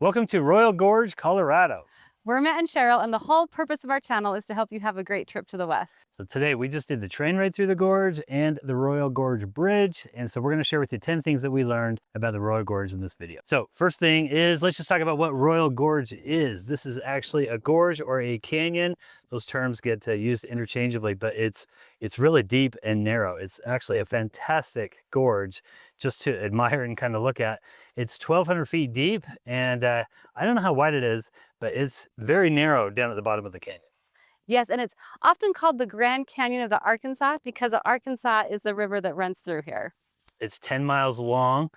Welcome to Royal Gorge, Colorado. We're Matt and Cheryl, and the whole purpose of our channel is to help you have a great trip to the West. So today we just did the train ride through the gorge and the Royal Gorge Bridge. And so we're going to share with you 10 things that we learned about the Royal Gorge in this video. So first thing is, let's just talk about what Royal Gorge is. This is actually a gorge or a canyon. Those terms get used interchangeably, but it's really deep and narrow. It's actually a fantastic gorge just to admire and kind of look at. It's 1,200 feet deep, and I don't know how wide it is, but it's very narrow down at the bottom of the canyon. Yes, and it's often called the Grand Canyon of the Arkansas because the Arkansas is the river that runs through here. It's 10 miles long.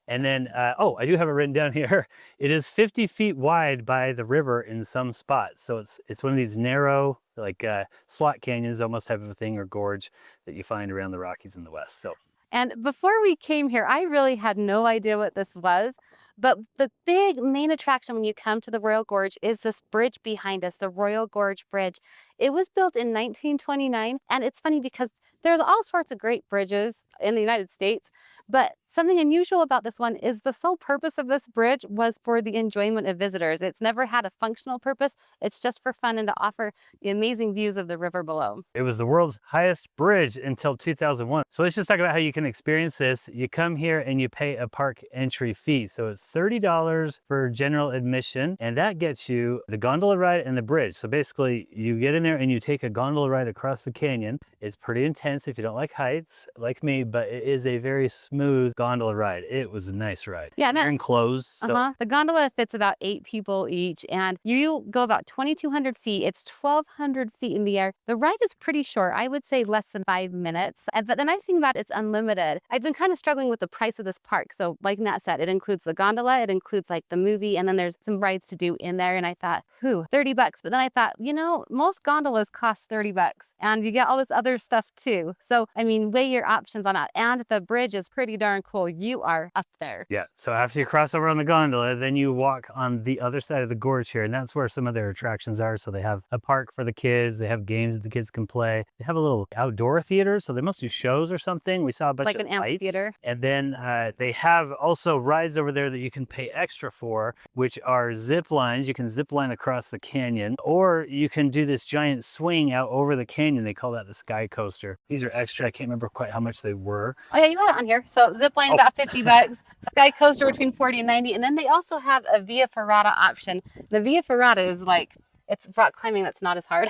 And then, oh, I do have it written down here. It is 50 feet wide by the river in some spots. So it's one of these narrow, like slot canyons, almost have a thing, or gorge that you find around the Rockies in the West. So. And before we came here, I really had no idea what this was. But the big main attraction when you come to the Royal Gorge is this bridge behind us, the Royal Gorge Bridge. It was built in 1929. And it's funny because there's all sorts of great bridges in the United States. But something unusual about this one is the sole purpose of this bridge was for the enjoyment of visitors. It's never had a functional purpose. It's just for fun and to offer the amazing views of the river below. It was the world's highest bridge until 2001. So let's just talk about how you can experience this. You come here and you pay a park entry fee. So it's $30 for general admission, and that gets you the gondola ride and the bridge. So basically you get in there and you take a gondola ride across the canyon. It's pretty intense if you don't like heights like me, but it is a very smooth gondola ride. It was a nice ride. Yeah, you're enclosed. So the gondola fits about 8 people each, and you go about 2,200 feet. It's 1,200 feet in the air. The ride is pretty short. I would say less than 5 minutes. But the nice thing about it's unlimited. I've been kind of struggling with the price of this park. So like Matt said, it includes the gondola, it includes like the movie, and then there's some rides to do in there. And I thought, $30. But then I thought, you know, most gondolas cost $30, and you get all this other stuff too. So, I mean, weigh your options on that. And the bridge is pretty darn cool. You are up there. Yeah, so after you cross over on the gondola, then you walk on the other side of the gorge here, and that's where some of their attractions are. So they have a park for the kids, they have games that the kids can play. They have a little outdoor theater, so they must do shows or something. We saw a bunch Like of an lights. amphitheater. And then they have also rides over there that you can pay extra for, which are zip lines. You can zip line across the canyon, or you can do this giant swing out over the canyon. They call that the sky coaster. These are extra. I can't remember quite how much they were. Oh yeah, you got it on here. So zip line about $50, sky coaster between 40 and 90, and then they also have a via ferrata option. The via ferrata is like, it's rock climbing that's not as hard.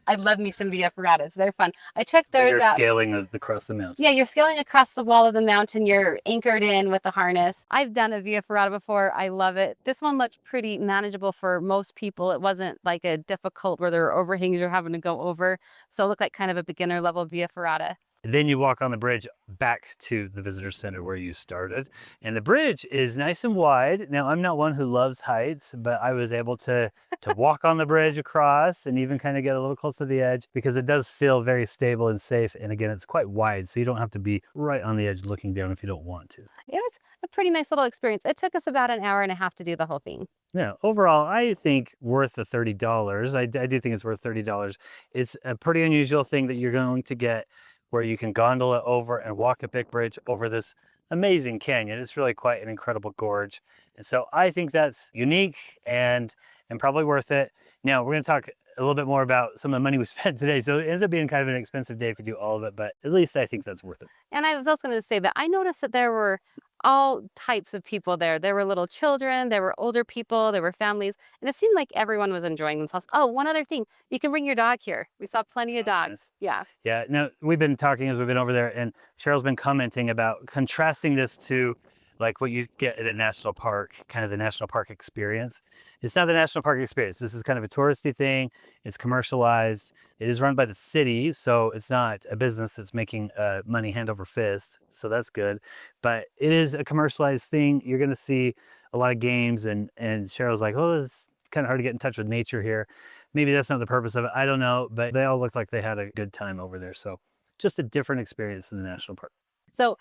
I love me some via ferratas. They're fun. I checked theirs out. You're scaling across the mountain. Yeah, you're scaling across the wall of the mountain. You're anchored in with the harness. I've done a via ferrata before. I love it. This one looked pretty manageable for most people. It wasn't like a difficult where there were overhangs you're having to go over. So it looked like kind of a beginner level via ferrata. Then you walk on the bridge back to the visitor center where you started. And the bridge is nice and wide. Now, I'm not one who loves heights, but I was able to walk on the bridge across and even kind of get a little close to the edge because it does feel very stable and safe. And again, it's quite wide, so you don't have to be right on the edge looking down if you don't want to. It was a pretty nice little experience. It took us about an hour and a half to do the whole thing. Yeah, overall, I think worth the $30. I do think it's worth $30. It's a pretty unusual thing that you're going to get where you can gondola over and walk a big bridge over this amazing canyon. It's really quite an incredible gorge. And so I think that's unique and probably worth it. Now, we're going to talk a little bit more about some of the money we spent today. So it ends up being kind of an expensive day if you do all of it, but at least I think that's worth it. And I was also going to say that I noticed that there were all types of people there. There were little children, there were older people, there were families, and it seemed like everyone was enjoying themselves. Oh, one other thing, you can bring your dog here. We saw plenty of dogs. Nice. Yeah. Yeah. Now, we've been talking as we've been over there, and Cheryl's been commenting about contrasting this to like what you get at a national park, kind of the national park experience. It's not the national park experience. This is kind of a touristy thing. It's commercialized. It is run by the city, so it's not a business that's making money hand over fist. So that's good. But it is a commercialized thing. You're going to see a lot of games, and Cheryl's like, oh, it's kind of hard to get in touch with nature here. Maybe that's not the purpose of it. I don't know, but they all looked like they had a good time over there. So just a different experience than the national park. So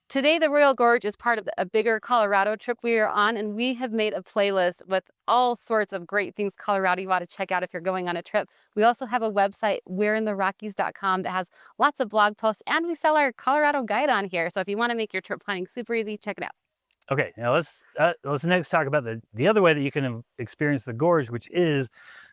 today, the Royal Gorge is part of a bigger Colorado trip we are on, and we have made a playlist with all sorts of great things Colorado you want to check out if you're going on a trip. We also have a website, we'reintherockies.com, that has lots of blog posts, and we sell our Colorado guide on here. So if you want to make your trip planning super easy, check it out. Okay, now let's next talk about the other way that you can experience the gorge, which is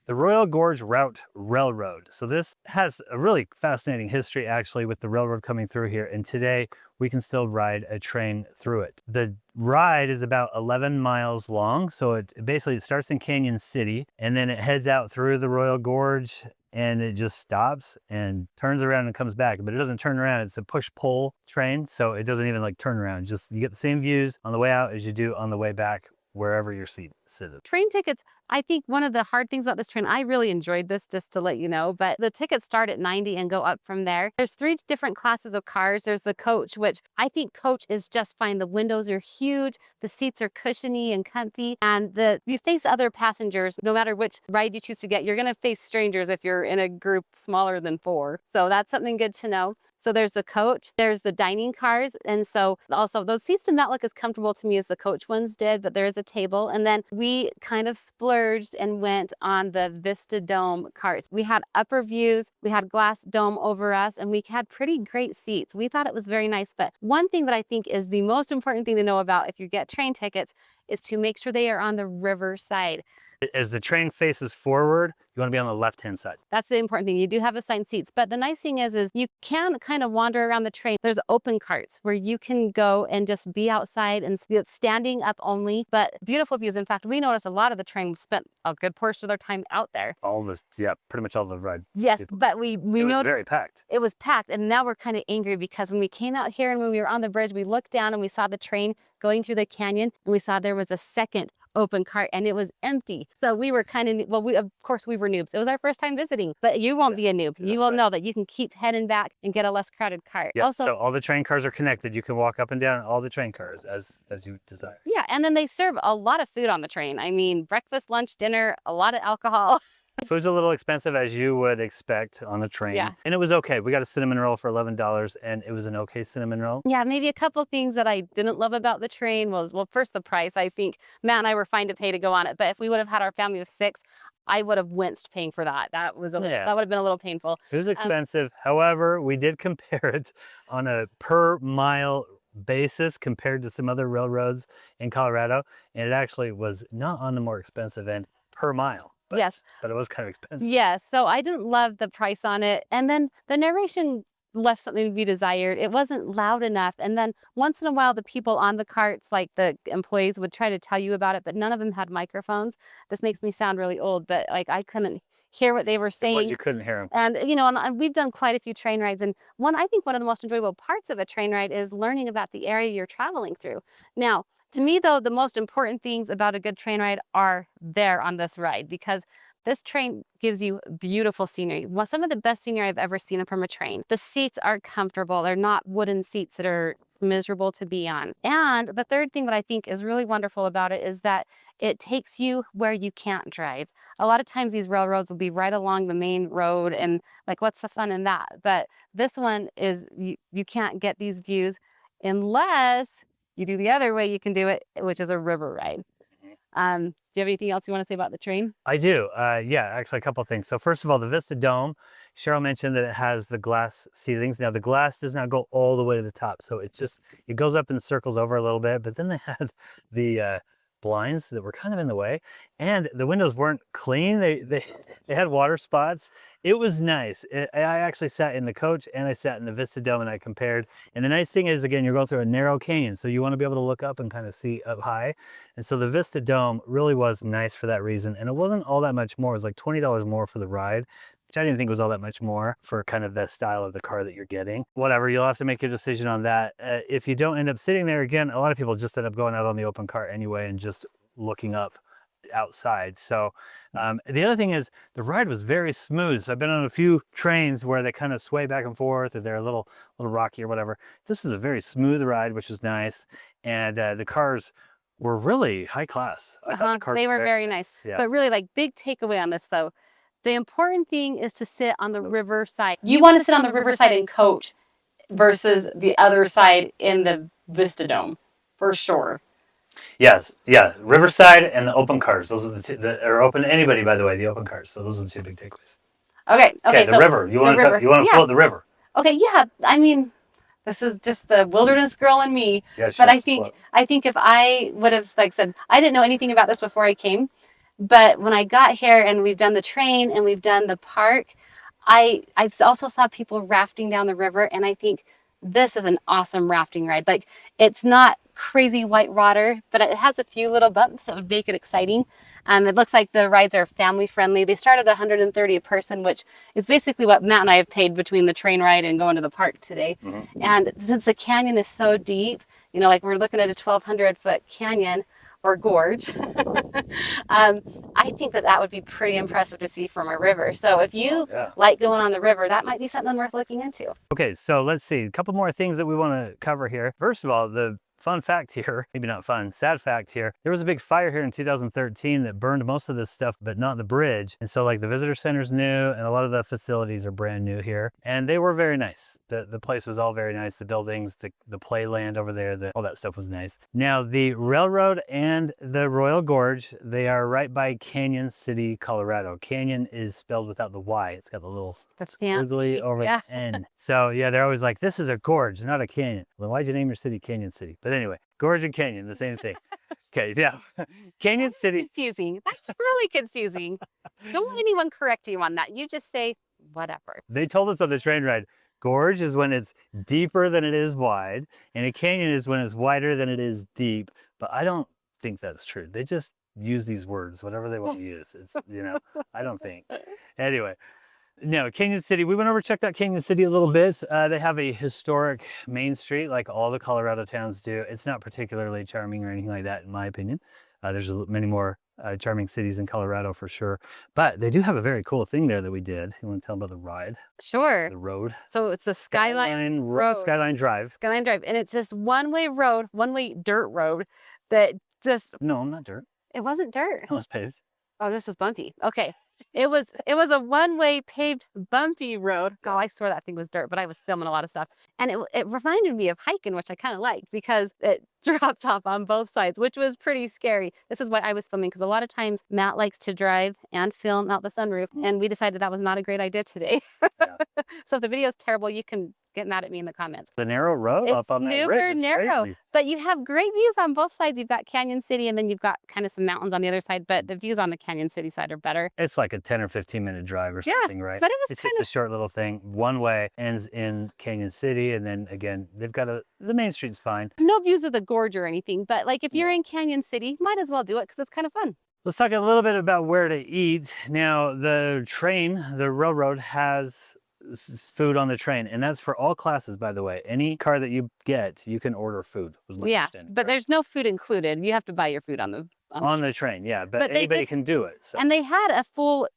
the Royal Gorge Route Railroad. So this has a really fascinating history actually with the railroad coming through here, and today we can still ride a train through it. The ride is about 11 miles long, so it basically starts in Canyon City and then it heads out through the Royal Gorge and it just stops and turns around and comes back, but it doesn't turn around. It's a push-pull train, so it doesn't even like turn around. Just you get the same views on the way out as you do on the way back, wherever you're seated. Train tickets, I think one of the hard things about this train, I really enjoyed this, just to let you know, but the tickets start at 90 and go up from there. There's 3 different classes of cars. There's the coach, which I think coach is just fine. The windows are huge, the seats are cushiony and comfy, and you face other passengers. No matter which ride you choose to get, you're gonna face strangers if you're in a group smaller than 4. So that's something good to know. So there's the coach, there's the dining cars, and so also those seats did not look as comfortable to me as the coach ones did, but there is a table. And then we kind of splurged and went on the Vista Dome cars. We had upper views, we had glass dome over us, and we had pretty great seats. We thought it was very nice, but one thing that I think is the most important thing to know about if you get train tickets is to make sure they are on the river side. As the train faces forward, you want to be on the left-hand side. That's the important thing. You do have assigned seats, but the nice thing is you can kind of wander around the train. There's open carts where you can go and just be outside and standing up only, but beautiful views. In fact, we noticed a lot of the train spent a good portion of their time out there. Pretty much all the ride. Yes, people. But we noticed very packed. It was packed, and now we're kind of angry because when we came out here and when we were on the bridge, we looked down and we saw the train going through the canyon, and we saw there was a second open cart and it was empty. So we were kind of, well, of course we were noobs. It was our first time visiting, but you won't be a noob. You will know that you can keep heading back and get a less crowded cart. Yeah, also, so all the train cars are connected. You can walk up and down all the train cars as you desire. Yeah, and then they serve a lot of food on the train. I mean, breakfast, lunch, dinner, a lot of alcohol. Food's a little expensive, as you would expect on a train. Yeah. And it was okay. We got a cinnamon roll for $11, and it was an okay cinnamon roll. Yeah, maybe a couple things that I didn't love about the train was, well, first the price. I think Matt and I were fine to pay to go on it, but if we would have had our family of 6, I would have winced paying for that. That would have been a little painful. It was expensive. However, we did compare it on a per mile basis compared to some other railroads in Colorado, and it actually was not on the more expensive end per mile. Yes. But it was kind of expensive. Yes. So I didn't love the price on it. And then the narration left something to be desired. It wasn't loud enough. And then once in a while, the people on the carts, like the employees, would try to tell you about it, but none of them had microphones. This makes me sound really old, but like I couldn't hear what they were saying. You couldn't hear them. And, you know, and we've done quite a few train rides. And I think one of the most enjoyable parts of a train ride is learning about the area you're traveling through. Now, to me, though, the most important things about a good train ride are there on this ride, because this train gives you beautiful scenery. Some of the best scenery I've ever seen from a train. The seats are comfortable. They're not wooden seats that are miserable to be on. And the third thing that I think is really wonderful about it is that it takes you where you can't drive. A lot of times these railroads will be right along the main road, and like, what's the fun in that? But this one is, you can't get these views unless you do the other way you can do it, which is a river ride. Do you have anything else you want to say about the train? I do. Yeah, actually a couple of things. So first of all, the Vista Dome, Cheryl mentioned that it has the glass ceilings. Now the glass does not go all the way to the top. So it goes up and circles over a little bit, but then they had the blinds that were kind of in the way, and the windows weren't clean. They had water spots. It was nice. I actually sat in the coach and I sat in the Vista Dome and I compared. And the nice thing is, again, you're going through a narrow canyon, so you want to be able to look up and kind of see up high. And so the Vista Dome really was nice for that reason. And it wasn't all that much more. It was like $20 more for the ride, which I didn't think was all that much more for kind of the style of the car that you're getting. Whatever, you'll have to make your decision on that. If you don't end up sitting there, again, a lot of people just end up going out on the open cart anyway and just looking up outside. So the other thing is the ride was very smooth. So I've been on a few trains where they kind of sway back and forth, or they're a little rocky or whatever. This is a very smooth ride, which is nice. And the cars were really high class. They were very nice. Yeah. But really, like, big takeaway on this though, the important thing is to sit on the river side. You want to sit on the river side in coach versus the other side in the Vista Dome, for sure. Yes, yeah, Riverside and the open cars. Those are the two that are open to anybody, by the way, the open cars. So those are the two big takeaways. Okay, the river. You want to float the river. Okay, yeah. I mean, This is just the wilderness girl in me. Yeah, she But has to float. I think if I would have, like said, I didn't know anything about this before I came. But when I got here and we've done the train and we've done the park, I also saw people rafting down the river, and I think this is an awesome rafting ride. Like, it's not crazy white water, but it has a few little bumps that would make it exciting. It looks like the rides are family friendly. They start at 130 a person, which is basically what Matt and I have paid between the train ride and going to the park today. And since the canyon is so deep, you know, like we're looking at a 1,200-foot canyon or gorge. I think that would be pretty impressive to see from a river. So if you like going on the river, that might be something worth looking into. Okay, so let's see. A couple more things that we want to cover here. First of all, the fun fact here, maybe not fun, sad fact here, there was a big fire here in 2013 that burned most of this stuff, but not the bridge. And so like the visitor center's new and a lot of the facilities are brand new here. And they were very nice. The place was all very nice. The buildings, the playland over there, all that stuff was nice. Now the railroad and the Royal Gorge, they are right by Canyon City, Colorado. Canyon is spelled without the Y. It's got the little squiggly over the N. So yeah, they're always like, this is a gorge, not a canyon. Well, why'd you name your city Canyon City? But anyway, gorge and canyon, the same thing. Okay, yeah. Canyon City. Confusing. That's really confusing. Don't let anyone correct you on that. You just say whatever. They told us on the train ride, gorge is when it's deeper than it is wide, and a canyon is when it's wider than it is deep. But I don't think that's true. They just use these words, whatever they want to use. It's, you know, I don't think. Anyway. No, Canyon City, we went over, checked out Canyon City a little bit. They have a historic main street like all the Colorado towns do. It's not particularly charming or anything like that, in my opinion. There's many more charming cities in Colorado for sure. But they do have a very cool thing there that we did. You want to tell them about the ride? Sure. The road? So it's the Skyline Road. Skyline Drive. Skyline Drive. And it's this one-way road, one-way dirt road that just... No, not dirt. It wasn't dirt. It was paved. Oh, this was bumpy. Okay. It was a one-way paved bumpy road. God, I swore that thing was dirt, but I was filming a lot of stuff. And it reminded me of hiking, which I kind of liked because it dropped off on both sides, which was pretty scary. This is why I was filming, because a lot of times Matt likes to drive and film out the sunroof, and we decided that was not a great idea today. So if the video is terrible, you can get mad at me in the comments. The narrow road up on that ridge. It's super narrow, but you have great views on both sides. You've got Canyon City, and then you've got kind of some mountains on the other side, but the views on the Canyon City side are better. It's like a 10 or 15 minute drive or something, right? But it was it's just a short little thing. One way ends in Canyon City, and then again, they've got the main street's fine. No views of the gorge or anything, but like if you're in Canyon City, might as well do it because it's kind of fun. Let's talk a little bit about where to eat. Now, the train, the railroad has food on the train, and that's for all classes, by the way. Any car that you get, you can order food. Yeah, but there's no food included. You have to buy your food on the train. Yeah, but anybody can do it. So. And they had a full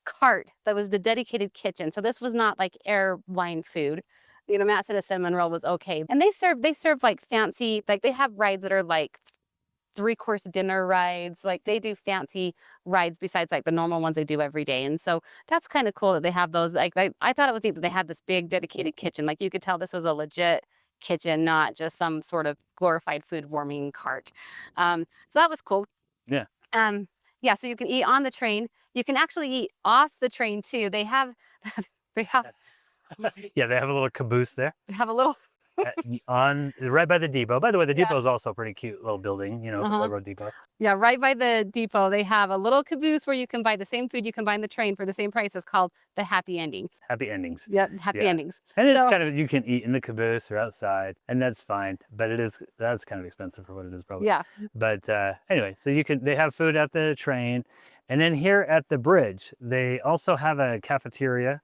cart that was the dedicated kitchen. So this was not like airline food. You know, Matt said a cinnamon roll was okay. And they serve like fancy, like they have rides that are like 3-course dinner rides. Like they do fancy rides besides like the normal ones they do every day. And so that's kind of cool that they have those. Like I thought it was neat that they had this big dedicated kitchen. Like you could tell this was a legit kitchen, not just some sort of glorified food warming cart. So that was cool. Yeah. Yeah, so you can eat on the train. You can actually eat off the train too. They have yeah, they have a little caboose there. They have a little on right by the depot. By the way, the depot is also a pretty cute little building, you know, the railroad depot. Yeah, right by the depot, they have a little caboose where you can buy the same food you can buy on the train for the same price. It's called the Happy Ending. Happy Endings. Yeah, Happy Endings. And it's kind of, you can eat in the caboose or outside, and that's fine. But that's kind of expensive for what it is probably. Yeah. But anyway, so they have food at the train. And then here at the bridge, they also have a cafeteria.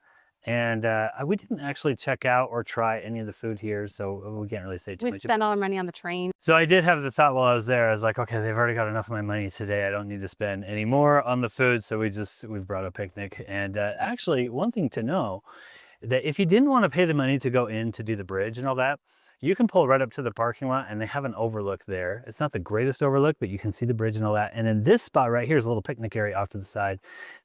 And we didn't actually check out or try any of the food here, so we can't really say too much. We spent all our money on the train. So I did have the thought while I was there, I was like, okay, they've already got enough of my money today. I don't need to spend any more on the food. So we've brought a picnic. And actually, one thing to know, that if you didn't want to pay the money to go in to do the bridge and all that, you can pull right up to the parking lot and they have an overlook there. It's not the greatest overlook, but you can see the bridge and all that. And then this spot right here is a little picnic area off to the side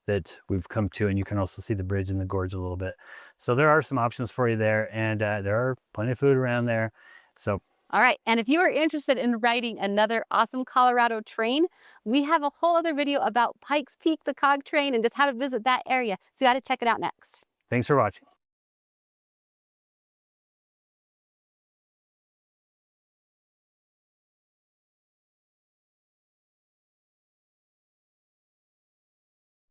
that we've come to, and you can also see the bridge and the gorge a little bit. So there are some options for you there, and there are plenty of food around there. So. All right, and if you are interested in riding another awesome Colorado train, we have a whole other video about Pikes Peak, the cog train, and just how to visit that area. So you got to check it out next. Thanks for watching.